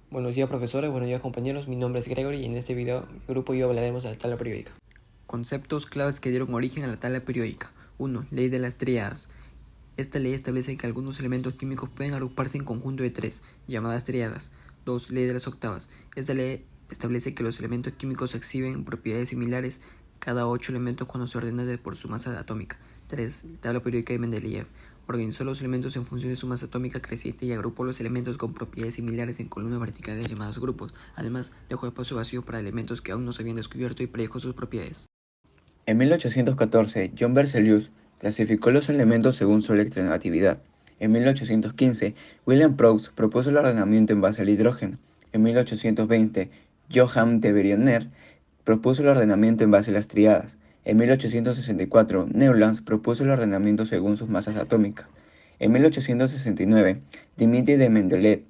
Buenos días profesores, buenos días compañeros, mi nombre es Gregory y en este video mi grupo y yo hablaremos de la tabla periódica. Conceptos claves que dieron origen a la tabla periódica. 1. Ley de las tríadas. Esta ley establece que algunos elementos químicos pueden agruparse en conjunto de 3, llamadas tríadas. 2. Ley de las octavas. Esta ley establece que los elementos químicos exhiben propiedades similares cada 8 elementos cuando se ordenan por su masa atómica. 3. Tabla periódica de Mendeleev. Organizó los elementos en función de su masa atómica creciente y agrupó los elementos con propiedades similares en columnas verticales llamadas grupos. Además, dejó espacio vacío para elementos que aún no se habían descubierto y predijó sus propiedades. En 1814, John Berzelius clasificó los elementos según su electronegatividad. En 1815, William Proust propuso el ordenamiento en base al hidrógeno. En 1820, Johann de Villeneuve propuso el ordenamiento en base a las tríadas. En 1864, Newlands propuso el ordenamiento según sus masas atómicas. En 1869, Dimitri de Mendeleev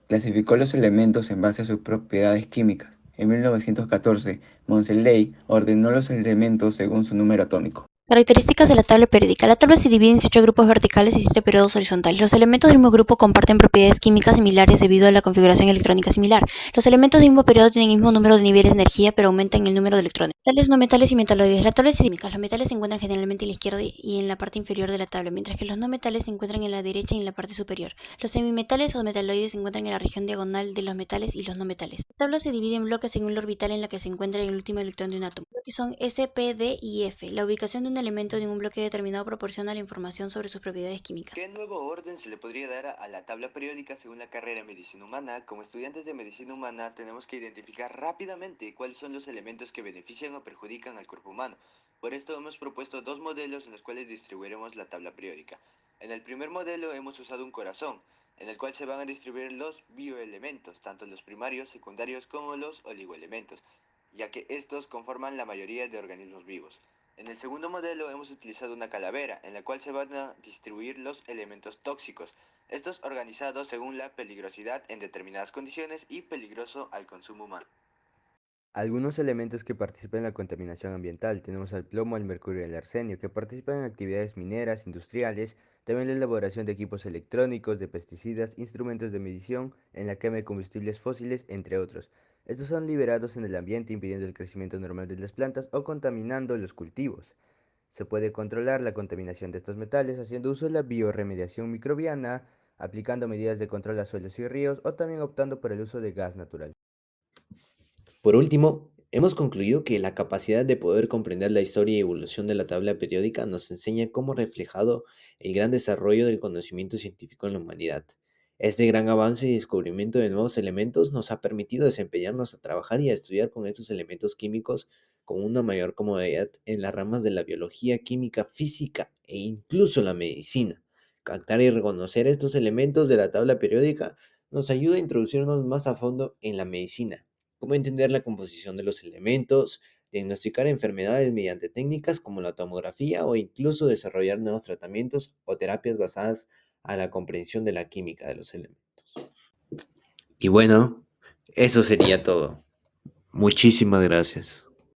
clasificó los elementos en base a sus propiedades químicas. En 1914, Moseley ordenó los elementos según su número atómico. Características de la tabla periódica. La tabla se divide en 18 grupos verticales y 7 periodos horizontales. Los elementos del mismo grupo comparten propiedades químicas similares debido a la configuración electrónica similar. Los elementos del mismo periodo tienen el mismo número de niveles de energía, pero aumentan el número de electrones. Metales, no metales y metaloides. La tabla es química. Los metales se encuentran generalmente en la izquierda y en la parte inferior de la tabla, mientras que los no metales se encuentran en la derecha y en la parte superior. Los semimetales o metaloides se encuentran en la región diagonal de los metales y los no metales. La tabla se divide en bloques según la orbital en la que se encuentra el último electrón de un átomo, que son S, P, D y F. La ubicación de un elemento en un bloque determinado proporciona la información sobre sus propiedades químicas. ¿Qué nuevo orden se le podría dar a la tabla periódica según la carrera de Medicina Humana? Como estudiantes de Medicina Humana tenemos que identificar rápidamente cuáles son los elementos que benefician o perjudican al cuerpo humano. Por esto hemos propuesto dos modelos en los cuales distribuiremos la tabla periódica. En el primer modelo hemos usado un corazón, en el cual se van a distribuir los bioelementos, tanto los primarios, secundarios como los oligoelementos, ya que estos conforman la mayoría de organismos vivos. En el segundo modelo hemos utilizado una calavera, en la cual se van a distribuir los elementos tóxicos, estos organizados según la peligrosidad en determinadas condiciones y peligroso al consumo humano. Algunos elementos que participan en la contaminación ambiental. Tenemos al plomo, al mercurio y al arsenio, que participan en actividades mineras, industriales, también en la elaboración de equipos electrónicos, de pesticidas, instrumentos de medición, en la quema de combustibles fósiles, entre otros. Estos son liberados en el ambiente impidiendo el crecimiento normal de las plantas o contaminando los cultivos. Se puede controlar la contaminación de estos metales haciendo uso de la bioremediación microbiana, aplicando medidas de control a suelos y ríos o también optando por el uso de gas natural. Por último, hemos concluido que la capacidad de poder comprender la historia y evolución de la tabla periódica nos enseña cómo ha reflejado el gran desarrollo del conocimiento científico en la humanidad. Este gran avance y descubrimiento de nuevos elementos nos ha permitido desempeñarnos a trabajar y a estudiar con estos elementos químicos con una mayor comodidad en las ramas de la biología, química, física e incluso la medicina. Captar y reconocer estos elementos de la tabla periódica nos ayuda a introducirnos más a fondo en la medicina, cómo entender la composición de los elementos, diagnosticar enfermedades mediante técnicas como la tomografía o incluso desarrollar nuevos tratamientos o terapias basadas a la comprensión de la química de los elementos. Y bueno, eso sería todo. Muchísimas gracias.